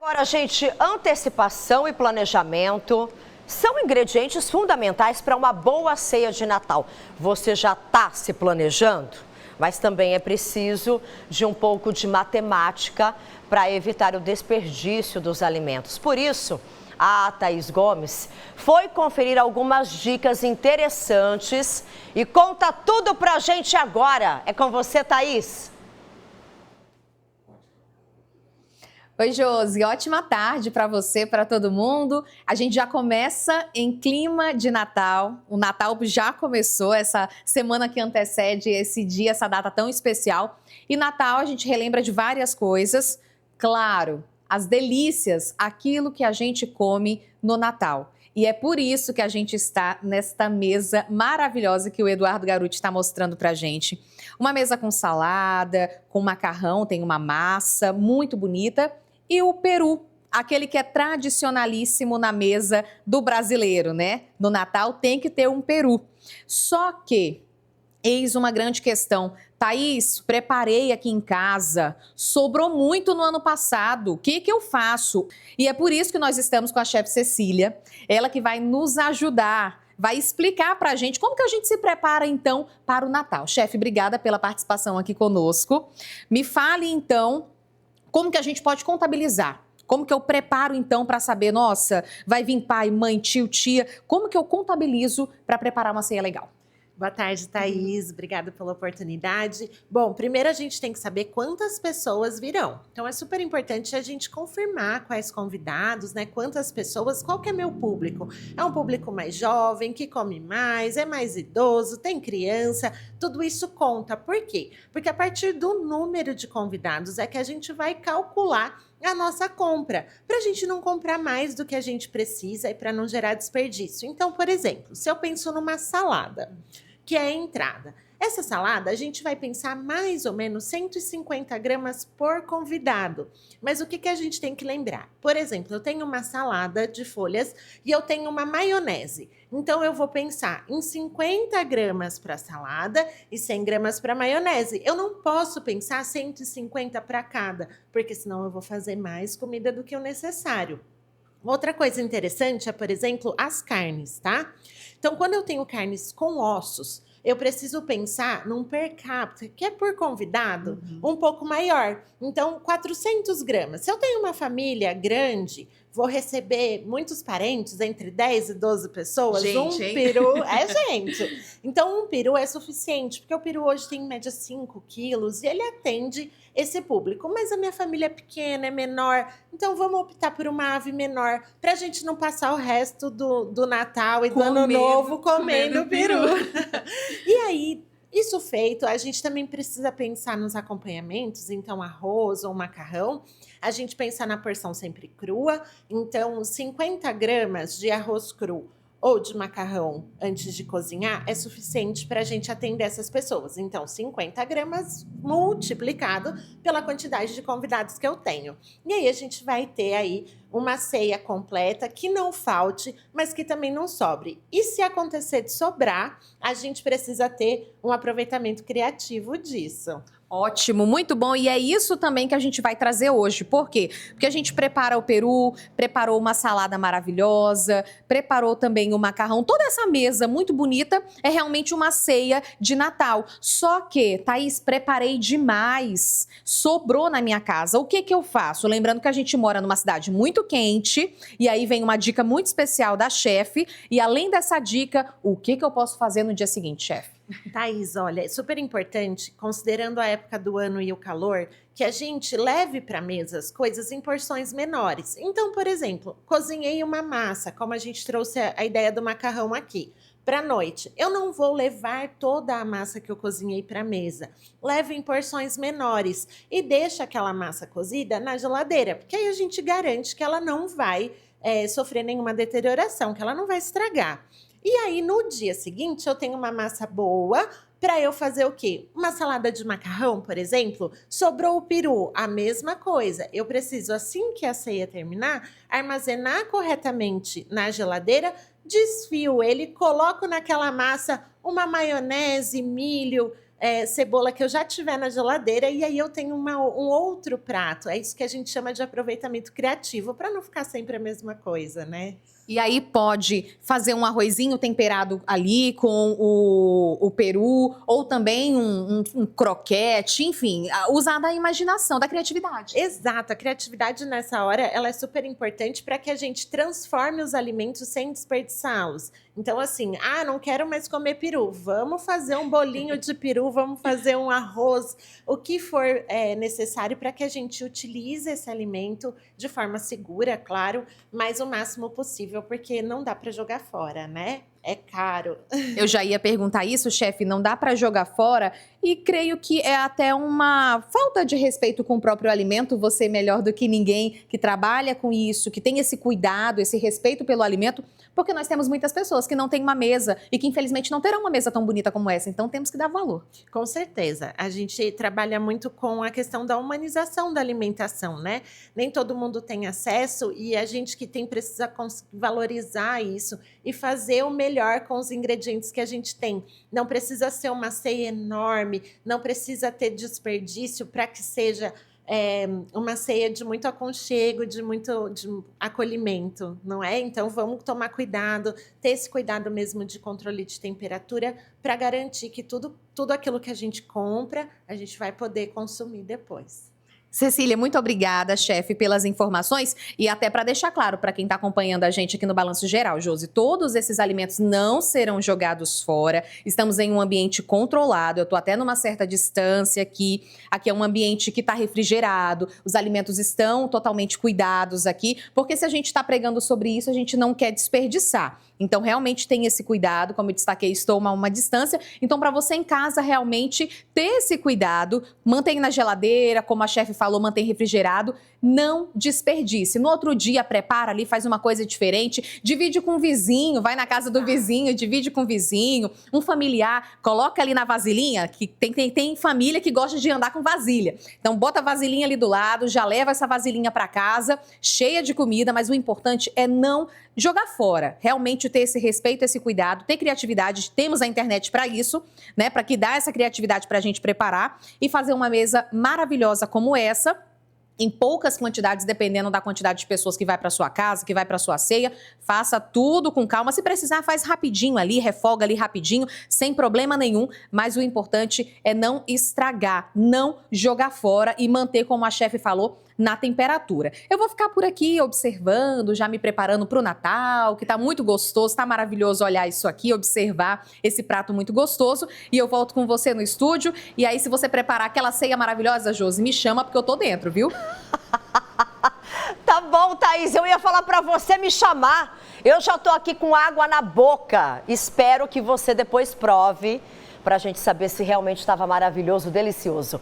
Agora, gente, antecipação e planejamento são ingredientes fundamentais para uma boa ceia de Natal. Você já está se planejando? Mas também é preciso de um pouco de matemática para evitar o desperdício dos alimentos. Por isso, a Thaís Gomes foi conferir algumas dicas interessantes e conta tudo pra gente agora. É com você, Thaís. Oi, Josi, ótima tarde para você, para todo mundo. A gente já começa em clima de Natal. O Natal já começou, essa semana que antecede esse dia, essa data tão especial. E Natal a gente relembra de várias coisas. Claro, as delícias, aquilo que a gente come no Natal. E é por isso que a gente está nesta mesa maravilhosa que o Eduardo Garuti está mostrando para a gente. Uma mesa com salada, com macarrão, tem uma massa muito bonita. E o peru, aquele que é tradicionalíssimo na mesa do brasileiro, né? No Natal tem que ter um peru. Só que, eis uma grande questão. Thaís, preparei aqui em casa, sobrou muito no ano passado, o que eu faço? E é por isso que nós estamos com a chefe Cecília, ela que vai nos ajudar, vai explicar pra gente como que a gente se prepara então para o Natal. Chefe, obrigada pela participação aqui conosco. Me fale então como que a gente pode contabilizar. Como que eu preparo então para saber, nossa, vai vir pai, mãe, tio, tia, como que eu contabilizo para preparar uma ceia legal? Boa tarde, Thaís. Obrigada pela oportunidade. Bom, primeiro a gente tem que saber quantas pessoas virão. Então, é super importante a gente confirmar quais convidados, né? Quantas pessoas, qual que é meu público? É um público mais jovem, que come mais, é mais idoso, tem criança. Tudo isso conta. Por quê? Porque a partir do número de convidados é que a gente vai calcular a nossa compra, para a gente não comprar mais do que a gente precisa e para não gerar desperdício. Então, por exemplo, se eu penso numa salada, que é a entrada, essa salada a gente vai pensar mais ou menos 150 gramas por convidado. Mas o que a gente tem que lembrar? Por exemplo, eu tenho uma salada de folhas e eu tenho uma maionese. Então, eu vou pensar em 50 gramas para salada e 100 gramas para maionese. Eu não posso pensar 150 para cada, porque senão eu vou fazer mais comida do que o necessário. Outra coisa interessante é, por exemplo, as carnes, tá? Então, quando eu tenho carnes com ossos, eu preciso pensar num per capita, que é por convidado, um pouco maior. Então, 400 gramas. Se eu tenho uma família grande, vou receber muitos parentes, entre 10 e 12 pessoas, Gente, um peru é gente. Então, um peru é suficiente, porque o peru hoje tem em média 5 quilos e ele atende esse público. Mas a minha família é pequena, é menor, então vamos optar por uma ave menor, para a gente não passar o resto do Natal e do Ano Novo comendo peru. E aí, isso feito, a gente também precisa pensar nos acompanhamentos, então arroz ou macarrão. A gente pensa na porção sempre crua, então 50 gramas de arroz cru ou de macarrão antes de cozinhar é suficiente para a gente atender essas pessoas. Então, 50 gramas multiplicado pela quantidade de convidados que eu tenho. E aí a gente vai ter aí uma ceia completa que não falte, mas que também não sobre. E se acontecer de sobrar, a gente precisa ter um aproveitamento criativo disso. Ótimo, muito bom. E é isso também que a gente vai trazer hoje. Por quê? Porque a gente prepara o peru, preparou uma salada maravilhosa, preparou também o macarrão. Toda essa mesa muito bonita é realmente uma ceia de Natal. Só que, Thaís, preparei demais. Sobrou na minha casa. O que eu faço? Lembrando que a gente mora numa cidade muito quente. E aí vem uma dica muito especial da chefe. E além dessa dica, o que eu posso fazer no dia seguinte, chefe? Thaís, olha, é super importante, considerando a época do ano e o calor, que a gente leve para mesa as coisas em porções menores. Então, por exemplo, cozinhei uma massa, como a gente trouxe a ideia do macarrão aqui, para a noite. Eu não vou levar toda a massa que eu cozinhei para a mesa. Leve em porções menores e deixa aquela massa cozida na geladeira, porque aí a gente garante que ela não vai sofrer nenhuma deterioração, que ela não vai estragar. E aí, no dia seguinte, eu tenho uma massa boa para eu fazer o quê? Uma salada de macarrão, por exemplo. Sobrou o peru, a mesma coisa. Eu preciso, assim que a ceia terminar, armazenar corretamente na geladeira, desfio ele, coloco naquela massa uma maionese, milho, cebola que eu já tiver na geladeira e aí eu tenho um outro prato. É isso que a gente chama de aproveitamento criativo, para não ficar sempre a mesma coisa, né? E aí pode fazer um arrozinho temperado ali com o peru, ou também um croquete, enfim, usar da imaginação, da criatividade. Exato, a criatividade nessa hora ela é super importante para que a gente transforme os alimentos sem desperdiçá-los. Então, assim, não quero mais comer peru, vamos fazer um bolinho de peru, vamos fazer um arroz, o que for necessário para que a gente utilize esse alimento de forma segura, claro, mas o máximo possível, porque não dá para jogar fora, né? É caro. Eu já ia perguntar isso, chefe, não dá para jogar fora, e creio que é até uma falta de respeito com o próprio alimento, você melhor do que ninguém que trabalha com isso, que tem esse cuidado, esse respeito pelo alimento, porque nós temos muitas pessoas que não têm uma mesa e que infelizmente não terão uma mesa tão bonita como essa, então temos que dar valor. Com certeza, a gente trabalha muito com a questão da humanização da alimentação, né? Nem todo mundo tem acesso e a gente que tem precisa valorizar isso e fazer o melhor com os ingredientes que a gente tem. Não precisa ser uma ceia enorme, não precisa ter desperdício para que seja uma ceia de muito aconchego, de acolhimento, não é? Então, vamos tomar cuidado, ter esse cuidado mesmo de controle de temperatura para garantir que tudo aquilo que a gente compra, a gente vai poder consumir depois. Cecília, muito obrigada, chefe, pelas informações e até para deixar claro para quem está acompanhando a gente aqui no Balanço Geral, Josi, todos esses alimentos não serão jogados fora, estamos em um ambiente controlado, eu estou até numa certa distância aqui é um ambiente que está refrigerado, os alimentos estão totalmente cuidados aqui, porque se a gente está pregando sobre isso, a gente não quer desperdiçar. Então, realmente tem esse cuidado, como eu destaquei, estou a uma distância. Então, para você em casa realmente ter esse cuidado, mantém na geladeira, como a chefe falou, mantém refrigerado, não desperdice. No outro dia, prepara ali, faz uma coisa diferente, divide com o vizinho, vai na casa do vizinho, divide com o vizinho, um familiar, coloca ali na vasilhinha, que tem família que gosta de andar com vasilha. Então, bota a vasilhinha ali do lado, já leva essa vasilhinha para casa, cheia de comida, mas o importante é não jogar fora, realmente ter esse respeito, esse cuidado, ter criatividade, temos a internet para isso, né, para que dá essa criatividade para a gente preparar e fazer uma mesa maravilhosa como essa, em poucas quantidades, dependendo da quantidade de pessoas que vai para sua casa, que vai para sua ceia, faça tudo com calma, se precisar faz rapidinho ali, refoga ali rapidinho, sem problema nenhum, mas o importante é não estragar, não jogar fora e manter, como a chefe falou, na temperatura. Eu vou ficar por aqui observando, já me preparando para o Natal, que está muito gostoso, está maravilhoso olhar isso aqui, observar esse prato muito gostoso, e eu volto com você no estúdio, e aí se você preparar aquela ceia maravilhosa, Josi, me chama porque eu tô dentro, viu? Tá bom, Thaís, eu ia falar pra você me chamar. Eu já tô aqui com água na boca. Espero que você depois prove pra gente saber se realmente estava maravilhoso, delicioso.